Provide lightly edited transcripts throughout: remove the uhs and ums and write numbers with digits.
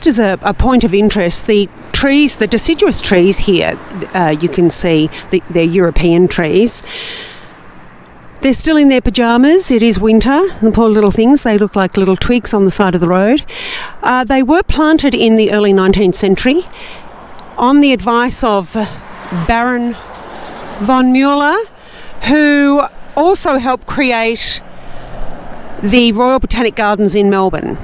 just as a point of interest, the trees, the deciduous trees here, you can see they're European trees. They're still in their pyjamas. It is winter. The poor little things, they look like little twigs on the side of the road. They were planted in the early 19th century on the advice of Baron von Müller, who also helped create the Royal Botanic Gardens in Melbourne.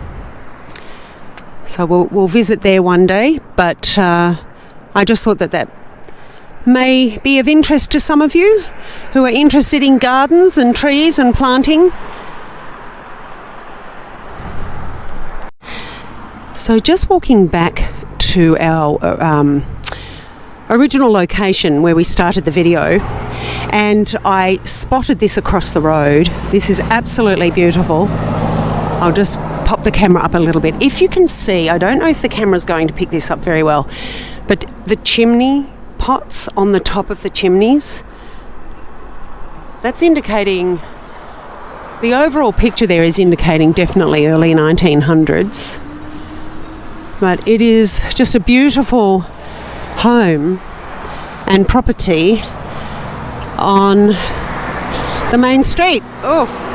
So we'll visit there one day, but I just thought that may be of interest to some of you who are interested in gardens and trees and planting. So just walking back to our original location where we started the video, and I spotted this across the road. This is absolutely beautiful. I'll just pop the camera up a little bit. If you can see, I don't know if the camera's going to pick this up very well, but the chimney pots on the top of the chimneys, that's indicating, the overall picture there is indicating definitely early 1900s. But it is just a beautiful home and property on the main street. Oh.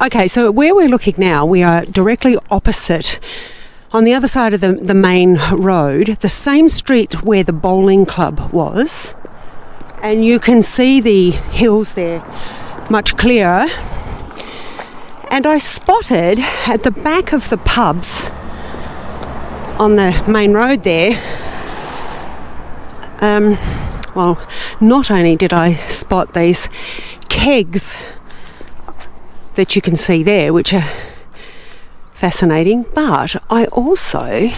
Okay, so where we're looking now, we are directly opposite, on the other side of the main road, the same street where the bowling club was. And you can see the hills there much clearer. And I spotted at the back of the pubs on the main road there, well, not only did I spot these kegs that you can see there, which are fascinating, but I also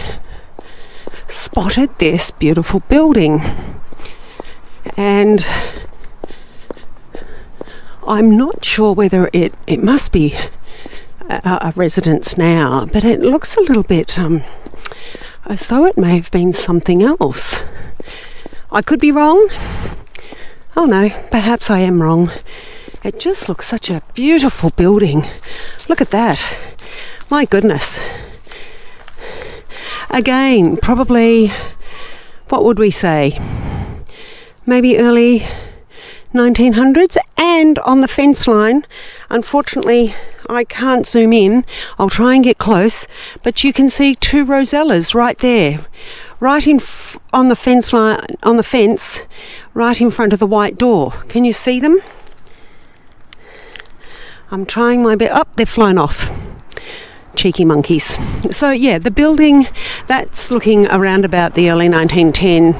spotted this beautiful building, and I'm not sure whether it must be a residence now, but it looks a little bit as though it may have been something else. I could be wrong. Oh no, perhaps I am wrong. It just looks such a beautiful building. Look at that. My goodness. Again, probably, what would we say? Maybe early 1900s. And on the fence line, unfortunately, I can't zoom in. I'll try and get close. But you can see two rosellas right there. Right on the fence line, on the fence, right in front of the white door. Can you see them? I'm trying my best. Oh, they've flown off. Cheeky monkeys. So yeah, the building, that's looking around about the early 1910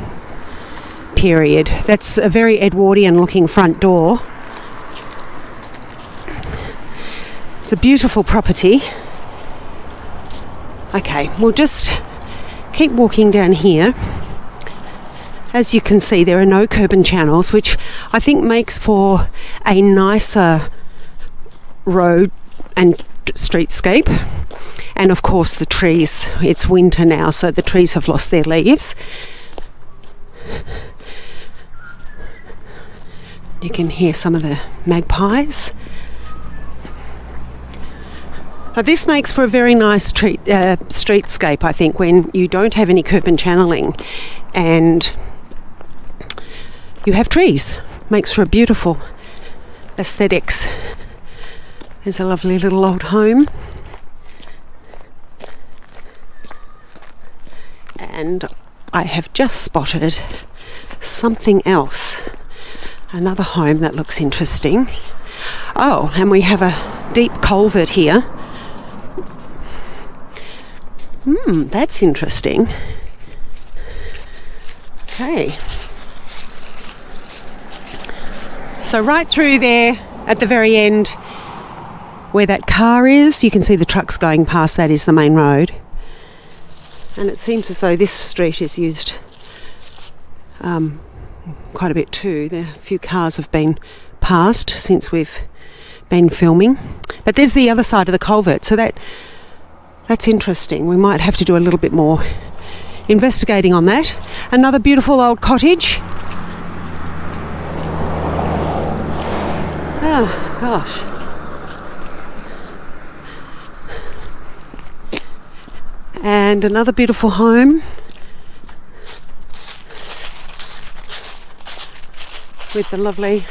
period. That's a very Edwardian looking front door. It's a beautiful property. Okay, we'll just keep walking down here. As you can see, there are no curb and channels, which I think makes for a nicer road and streetscape. And of course the trees, it's winter now, so the trees have lost their leaves. You can hear some of the magpies. This makes for a very nice streetscape, I think, when you don't have any curb and channeling and you have trees. Makes for a beautiful aesthetics. There's a lovely little old home. And I have just spotted something else. Another home that looks interesting. Oh, and we have a deep culvert here. That's interesting. Okay. So right through there at the very end where that car is, you can see the trucks going past. That is the main road. And it seems as though this street is used quite a bit too. There a few cars have been passed since we've been filming. But there's the other side of the culvert, so that's interesting. We might have to do a little bit more investigating on that. Another beautiful old cottage. Oh, gosh. And another beautiful home with the lovely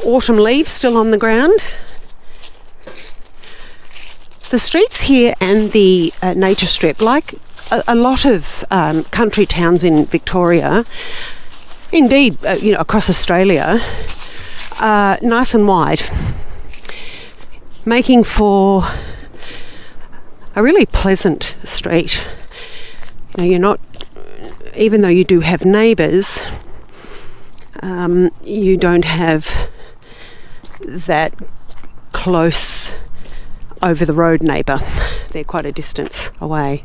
autumn leaves still on the ground. The streets here and the nature strip, like a lot of country towns in Victoria, indeed, across Australia, are nice and wide, making for a really pleasant street. You're not, even though you do have neighbours, you don't have that close over the road neighbour. They're quite a distance away.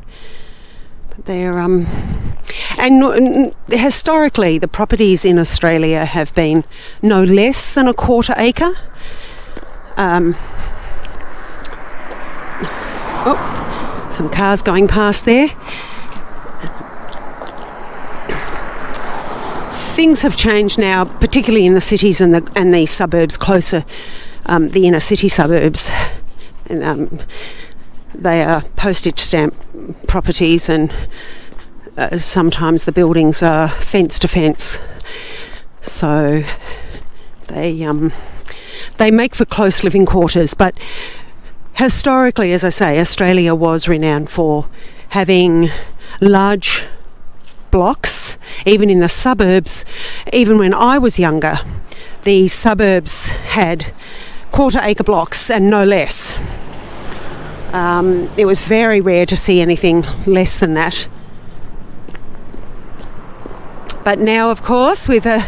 But they're and historically the properties in Australia have been no less than a quarter acre. Some cars going past there. Things have changed now, particularly in the cities and the suburbs closer, the inner city suburbs. And, they are postage stamp properties, and sometimes the buildings are fence to fence. So they make for close living quarters. But historically, as I say, Australia was renowned for having large blocks, even in the suburbs. Even when I was younger, the suburbs had quarter acre blocks and no less. It was very rare to see anything less than that. But now, of course, with a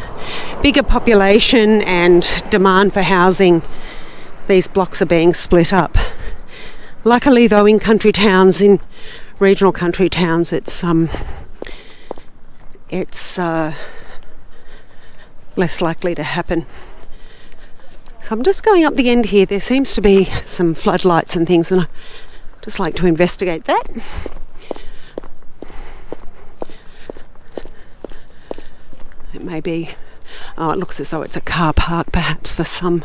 bigger population and demand for housing, these blocks are being split up. Luckily, though, in country towns, in regional country towns, it's less likely to happen. So I'm just going up the end here. There seems to be some floodlights and things, and I'd just like to investigate that. It may be, it looks as though it's a car park perhaps for some.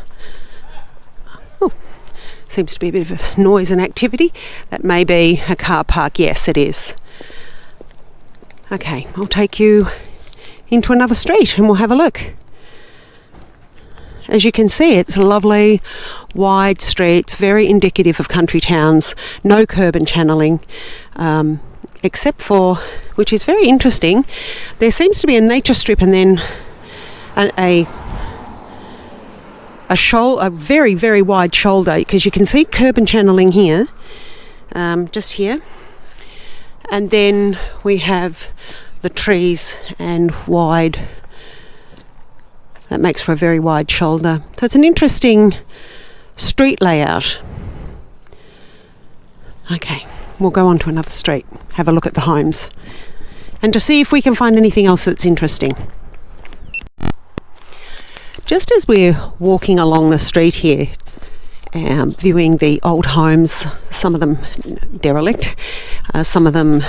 Seems to be a bit of noise and activity. That may be a car park. Yes, it is. Okay, I'll take you into another street and we'll have a look. As you can see, it's a lovely wide streets, very indicative of country towns, no curb and channeling, except for, which is very interesting, there seems to be a nature strip and then a very, very wide shoulder, because you can see curb and channeling here, just here. And then we have the trees and wide. That makes for a very wide shoulder. So it's an interesting street layout. Okay, we'll go on to another street, have a look at the homes, and to see if we can find anything else that's interesting. Just as we're walking along the street here, viewing the old homes, some of them derelict, some of them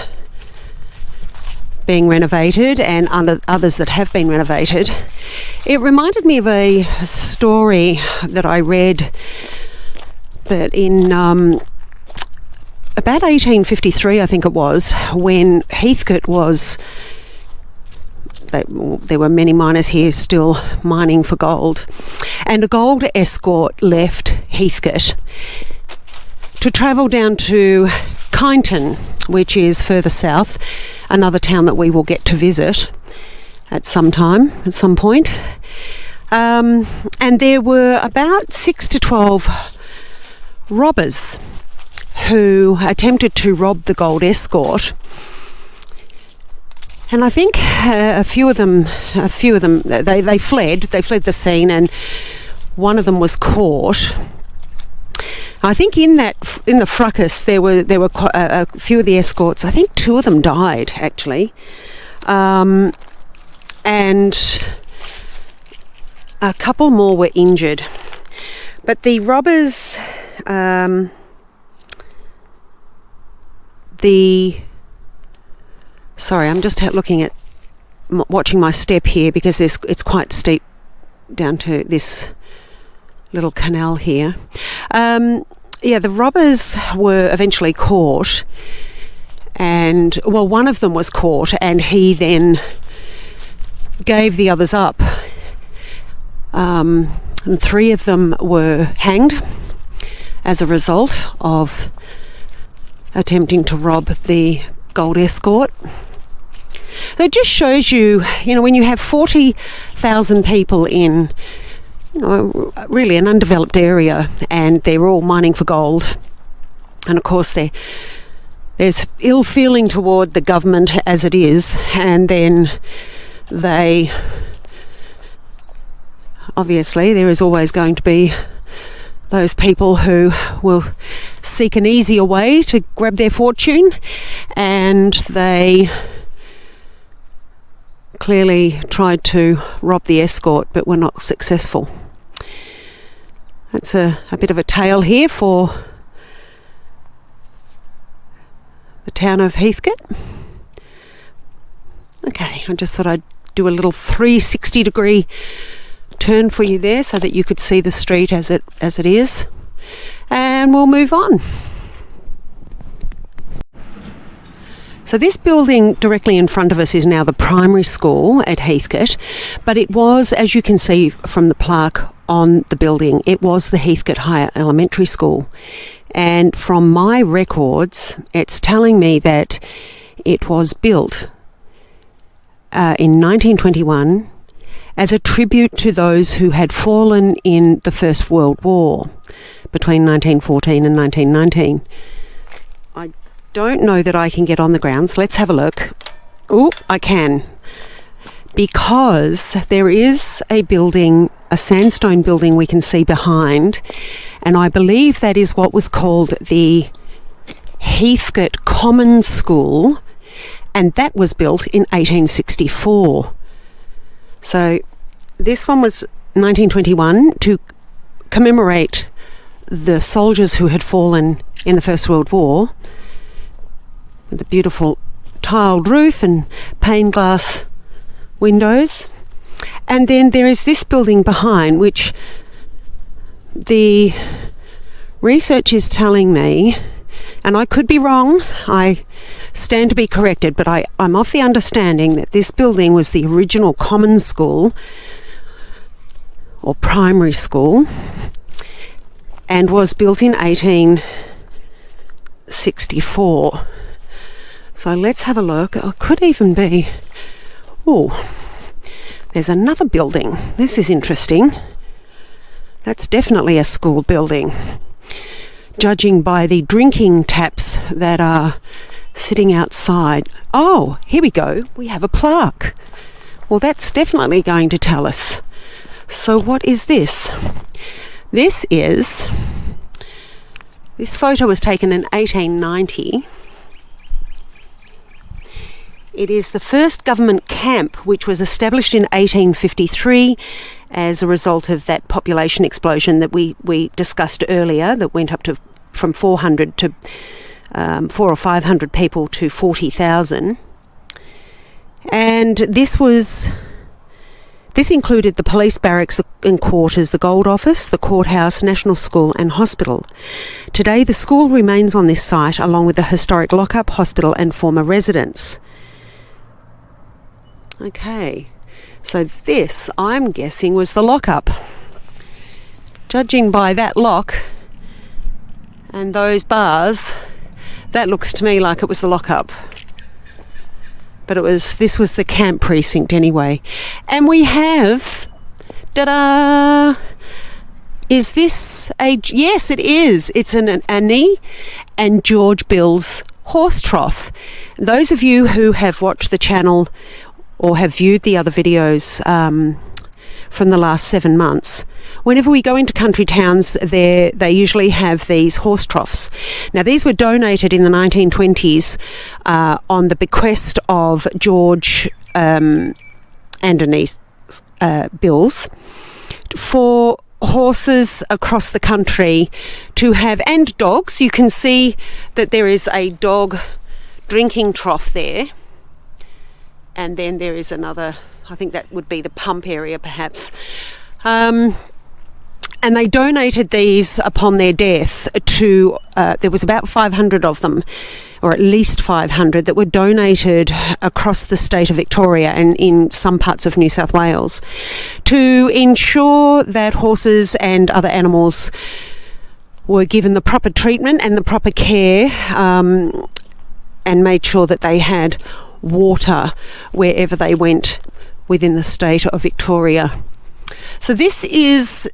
being renovated, and others that have been renovated, it reminded me of a story that I read that in about 1853, I think it was, when Heathcote was, there were many miners here still mining for gold, and a gold escort left Heathcote to travel down to Kyneton, which is further south, another town that we will get to visit at some point. And there were about 6 to 12 robbers who attempted to rob the gold escort. And I think a few of them, they fled the scene, and one of them was caught. I think in the fracas there were a few of the escorts. I think 2 of them died actually, and a couple more were injured. But the robbers, sorry, I'm just looking at watching my step here because it's quite steep down to this little canal here. The robbers were eventually caught, and one of them was caught, and he then gave the others up. And 3 of them were hanged as a result of attempting to rob the gold escort. So it just shows you, when you have 40,000 people in, really an undeveloped area, and they're all mining for gold, and of course there's ill feeling toward the government as it is, and then obviously there is always going to be those people who will seek an easier way to grab their fortune, and they clearly tried to rob the escort but were not successful. That's a bit of a tale here for the town of Heathcote. Okay, I just thought I'd do a little 360-degree turn for you there so that you could see the street as it is, and we'll move on. So this building directly in front of us is now the primary school at Heathcote, but it was, as you can see from the plaque on the building, it was the Heathcote Higher Elementary School. And from my records, it's telling me that it was built in 1921 as a tribute to those who had fallen in the First World War between 1914 and 1919. I don't know that I can get on the grounds. Let's have a look. Oh, I can. Because there is a building, a sandstone building we can see behind, and I believe that is what was called the Heathcote Common School, and that was built in 1864. So this one was 1921 to commemorate the soldiers who had fallen in the First World War, with a beautiful tiled roof and pane glass windows. And then there is this building behind, which the research is telling me, and I could be wrong, I stand to be corrected, but I'm of the understanding that this building was the original common school or primary school and was built in 1864. So let's have a look. It could even be... Oh, there's another building. This is interesting. That's definitely a school building, judging by the drinking taps that are sitting outside. Oh, here we go. We have a plaque. Well, that's definitely going to tell us. So what is this? This photo was taken in 1890. It is the first government camp, which was established in 1853 as a result of that population explosion that we discussed earlier, that went up to from 400 to 400 or 500 people to 40,000. And this included the police barracks and quarters, the Gold Office, the courthouse, National School and hospital. Today the school remains on this site along with the historic lockup, hospital and former residence. Okay, so this, I'm guessing, was the lockup. Judging by that lock and those bars, that looks to me like it was the lockup. But this was the camp precinct anyway. And we have Ta-da! Is this a... Yes, it is. It's an Annie and George Bill's horse trough. Those of you who have watched the channel or have viewed the other videos from the last 7 months, whenever we go into country towns, they usually have these horse troughs. Now, these were donated in the 1920s on the bequest of George and Annie's Bills for horses across the country to have, and dogs. You can see that there is a dog drinking trough there, and then there is another, I think that would be the pump area perhaps, and they donated these upon their death to there was about 500 of them, or at least 500, that were donated across the state of Victoria and in some parts of New South Wales to ensure that horses and other animals were given the proper treatment and the proper care, and made sure that they had water wherever they went within the state of Victoria. So this is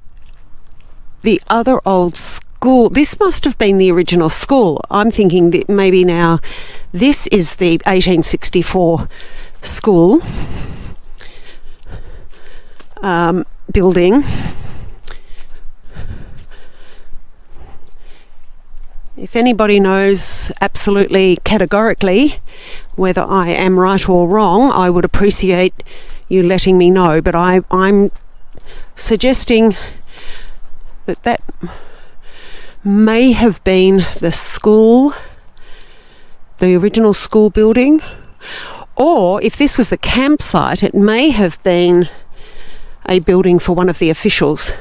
the other old school. This must have been the original school. I'm thinking that maybe now this is the 1864 school building. If anybody knows absolutely categorically whether I am right or wrong, I would appreciate you letting me know. But I'm suggesting that may have been the school, the original school building, or if this was the campsite, it may have been a building for one of the officials.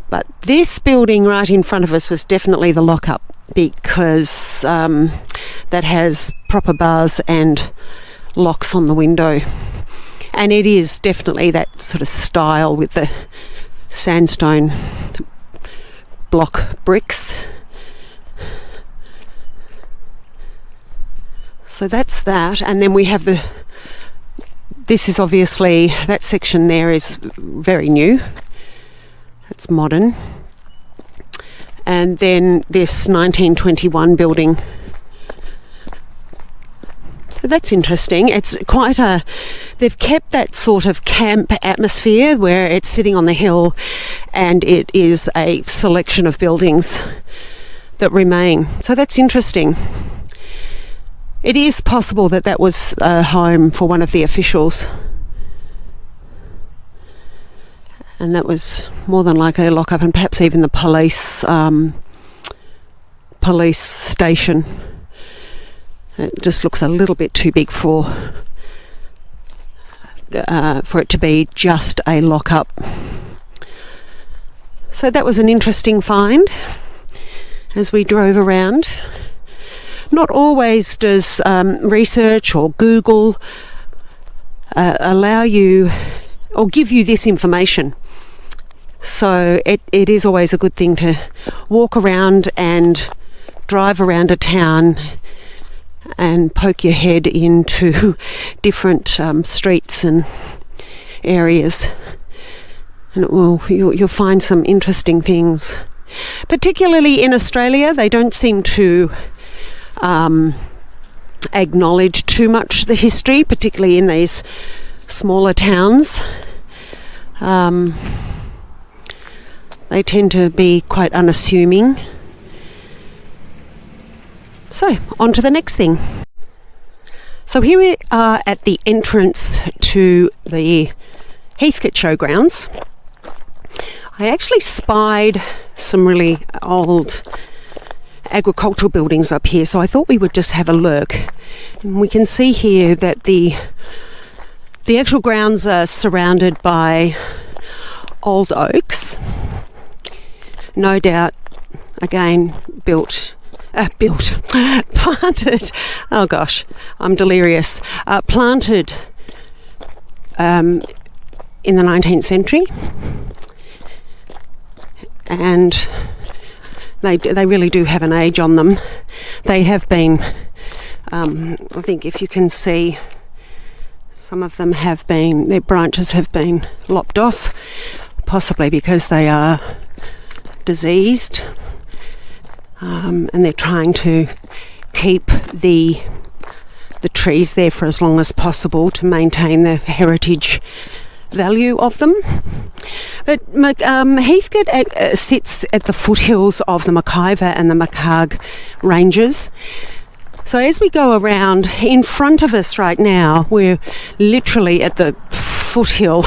But this building right in front of us was definitely the lockup, because that has proper bars and locks on the window. And it is definitely that sort of style with the sandstone block bricks. So that's that. And then we have this is obviously, that section there is very new. It's modern. And then this 1921 building. So that's interesting. It's quite they've kept that sort of camp atmosphere where it's sitting on the hill and it is a selection of buildings that remain. So that's interesting. It is possible that that was a home for one of the officials. And that was more than likely a lockup, and perhaps even the police station. It just looks a little bit too big for it to be just a lockup. So that was an interesting find as we drove around. Not always does research or Google allow you or give you this information. So it is always a good thing to walk around and drive around a town and poke your head into different streets and areas, and you'll find some interesting things. Particularly in Australia, they don't seem to acknowledge too much the history, particularly in these smaller towns. They tend to be quite unassuming. So, on to the next thing. So here we are at the entrance to the Heathcote Showgrounds. I actually spied some really old agricultural buildings up here, so I thought we would just have a look. And we can see here that the actual grounds are surrounded by old oaks. No doubt, again, planted, oh gosh, I'm delirious, planted in the 19th century, and they really do have an age on them. They have been, I think if you can see, some of them have been, their branches have been lopped off. possibly because they are diseased, and they're trying to keep the trees there for as long as possible to maintain the heritage value of them. But Heathcote sits at the foothills of the McIver and the Macag ranges. So as we go around, in front of us right now, we're literally at the foothill.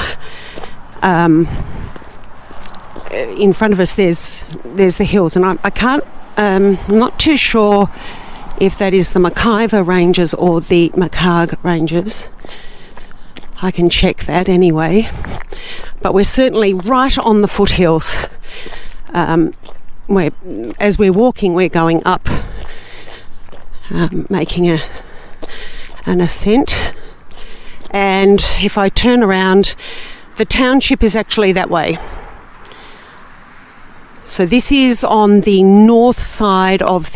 In front of us there's the hills, and I can't, I'm not too sure if that is the McIver ranges or the Macag ranges. I can check that anyway. But we're certainly right on the foothills. As we're walking, we're going up, making an ascent. And if I turn around, the township is actually that way. So this is on the north side of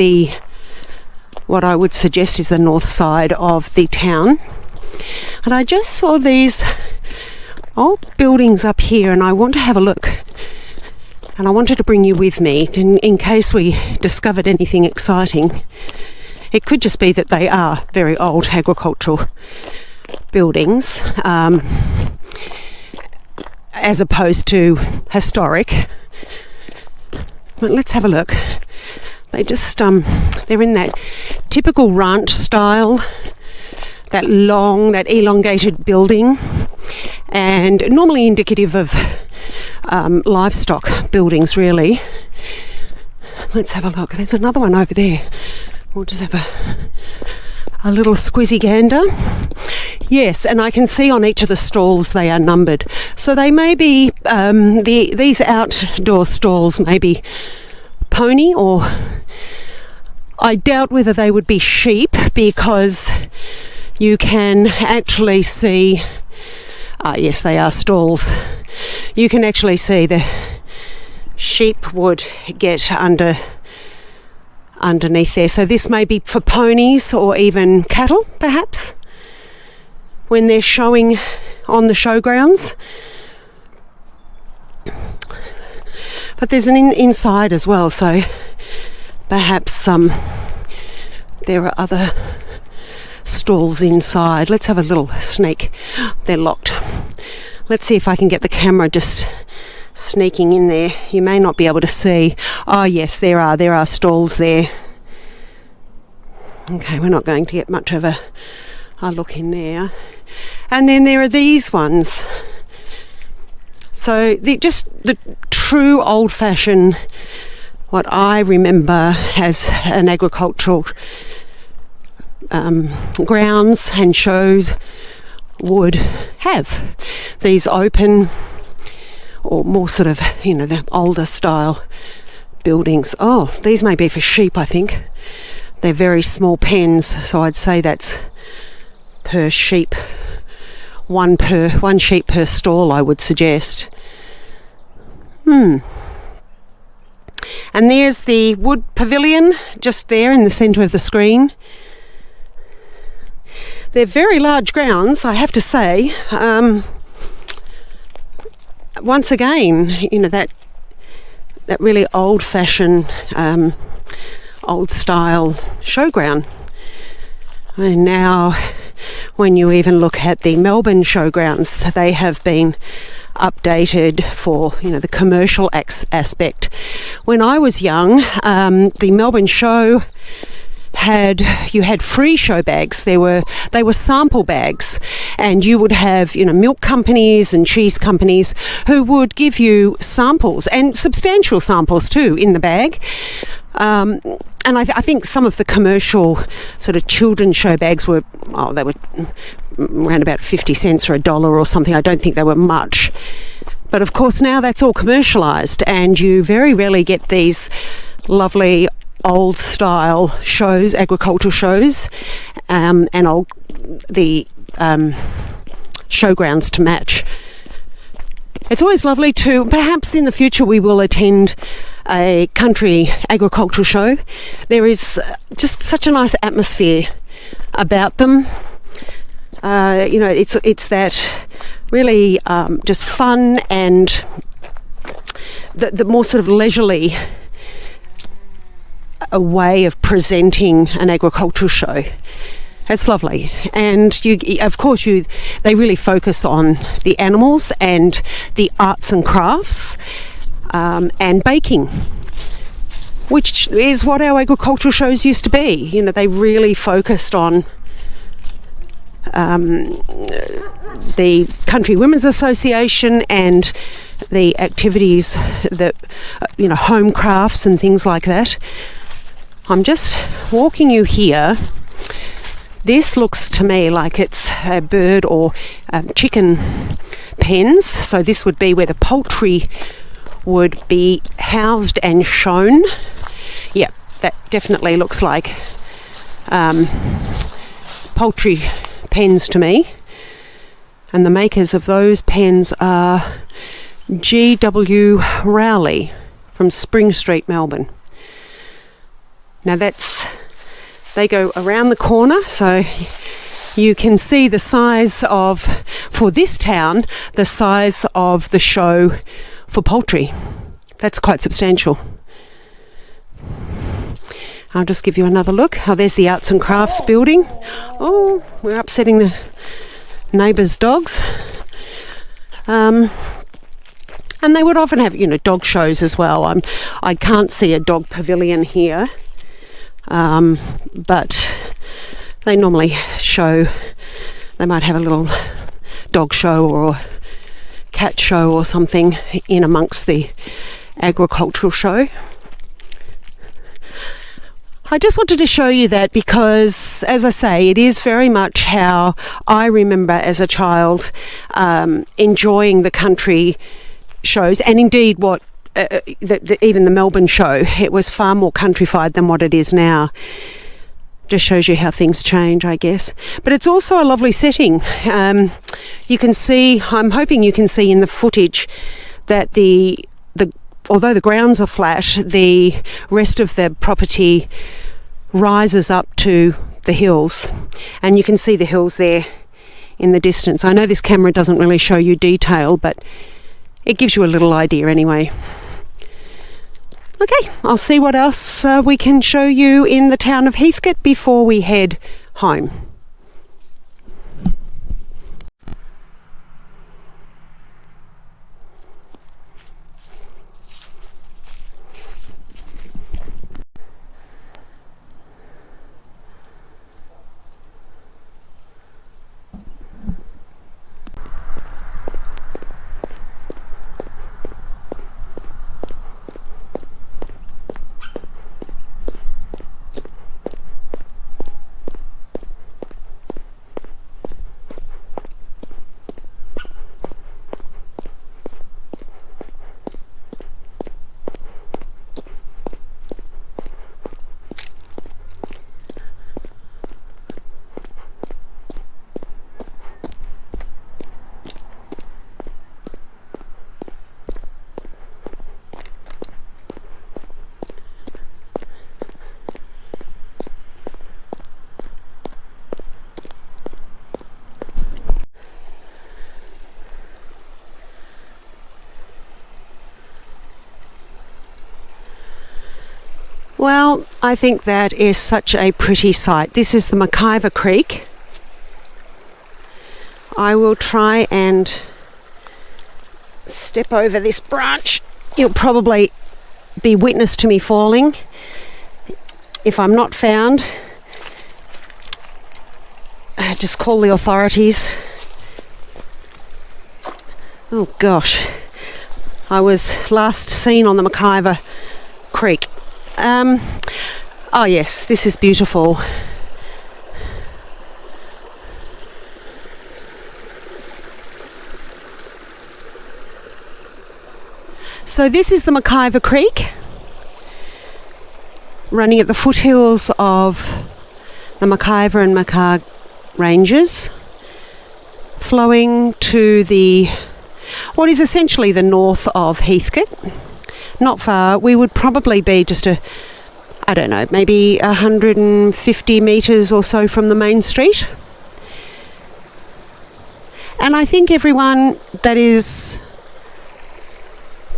what I would suggest is the north side of the town. And I just saw these old buildings up here, and I want to have a look. And I wanted to bring you with me in case we discovered anything exciting. It could just be that they are very old agricultural buildings, as opposed to historic. But let's have a look. They just, they're in that typical ranch style, that elongated building, and normally indicative of livestock buildings, really. Let's have a look. There's another one over there. We'll just have a little squizzy gander. Yes, and I can see on each of the stalls they are numbered. So they may be, these outdoor stalls may be pony, or I doubt whether they would be sheep, because you can actually see, yes, they are stalls. You can actually see the sheep would get underneath there. So this may be for ponies or even cattle, perhaps, when they're showing on the showgrounds. But there's an inside as well, so perhaps there are other stalls inside. Let's have a little sneak. They're locked. Let's see if I can get the camera just sneaking in there. You may not be able to see. Oh yes, there are stalls there. Okay, we're not going to get much of a look in there. And then there are these ones. So just the true old-fashioned, what I remember as an agricultural grounds and shows would have these open, or more sort of, the older style buildings. Oh, these may be for sheep, I think. They're very small pens, so I'd say that's per sheep. One sheep per stall, I would suggest. And there's the wood pavilion just there in the centre of the screen. They're very large grounds, I have to say. Once again, that really old-fashioned, old-style showground. And now, when you even look at the Melbourne showgrounds, they have been updated for, the commercial aspect. When I was young, the Melbourne show you had free show bags. They were sample bags, and you would have milk companies and cheese companies who would give you samples, and substantial samples too, in the bag. And I think some of the commercial sort of children's show bags were around about 50 cents or $1 or something. I don't think they were much. But of course now that's all commercialised, and you very rarely get these lovely old style shows, agricultural shows, and the showgrounds to match. It's always lovely to, perhaps in the future we will attend a country agricultural show. There is just such a nice atmosphere about them. It's that really just fun and the more sort of leisurely a way of presenting an agricultural show. It's lovely, and they really focus on the animals and the arts and crafts and baking, which is what our agricultural shows used to be. You know, they really focused on the Country Women's Association and the activities that, home crafts and things like that. I'm just walking you here. This looks to me like it's a bird or chicken pens. So this would be where the poultry would be housed and shown. Yeah, that definitely looks like poultry pens to me. And the makers of those pens are G.W. Rowley from Spring Street, Melbourne. Now they go around the corner, so you can see the size of, for this town, the size of the show for poultry. That's quite substantial. I'll just give you another look. Oh, there's the Arts and Crafts building. Oh, we're upsetting the neighbours' dogs. And they would often have, dog shows as well. I can't see a dog pavilion here. But they normally they might have a little dog show or cat show or something in amongst the agricultural show. I just wanted to show you that because, as I say, it is very much how I remember as a child enjoying the country shows, and indeed what even the Melbourne show. It was far more countrified than what it is now. Just shows you how things change, I guess. But it's also a lovely setting. You can see, I'm hoping you can see in the footage that although the grounds are flat, the rest of the property rises up to the hills, and you can see the hills there in the distance. I know this camera doesn't really show you detail, but it gives you a little idea anyway. Okay, I'll see what else we can show you in the town of Heathcote before we head home. Well, I think that is such a pretty sight. This is the McIver Creek. I will try and step over this branch. You'll probably be witness to me falling. If I'm not found, just call the authorities. Oh gosh, I was last seen on the McIver Creek. Oh yes, this is beautiful. So this is the McIver Creek, running at the foothills of the McIver and Macar ranges, flowing to what is essentially the north of Heathcote. Not far. We would probably be just maybe 150 metres or so from the main street. And I think everyone that is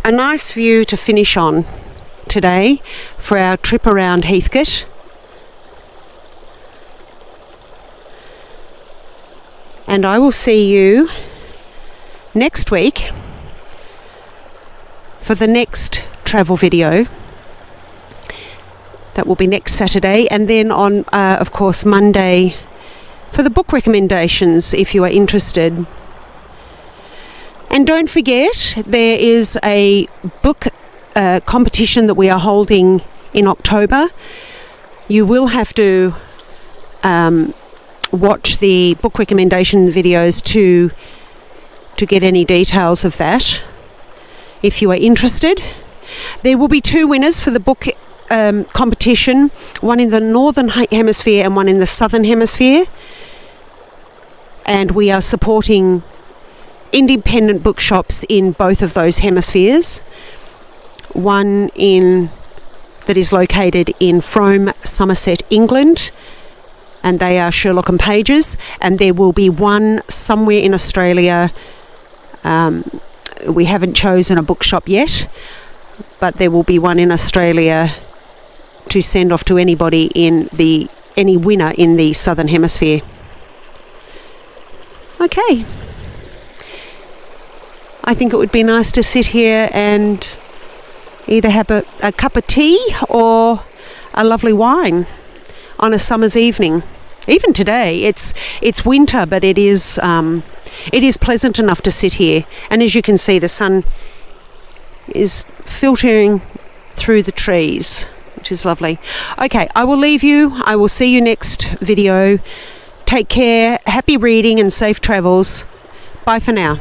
a nice view to finish on today for our trip around Heathcote. And I will see you next week for the next travel video. That will be next Saturday, and then on, of course, Monday for the book recommendations if you are interested. And don't forget, there is a book competition that we are holding in October. You will have to watch the book recommendation videos to get any details of that if you are interested. There will be 2 winners for the book competition, one in the Northern Hemisphere and one in the Southern Hemisphere. And we are supporting independent bookshops in both of those hemispheres. One that is located in Frome, Somerset, England, and they are Sherlock and Pages. And there will be one somewhere in Australia. We haven't chosen a bookshop yet, but there will be one in Australia to send off to any winner in the Southern Hemisphere. Okay. I think it would be nice to sit here and either have a cup of tea or a lovely wine on a summer's evening. Even today, it's winter, but it is pleasant enough to sit here. And as you can see, the sun is filtering through the trees, which is lovely. Okay, I will leave you. I will see you next video. Take care, happy reading and safe travels. Bye for now.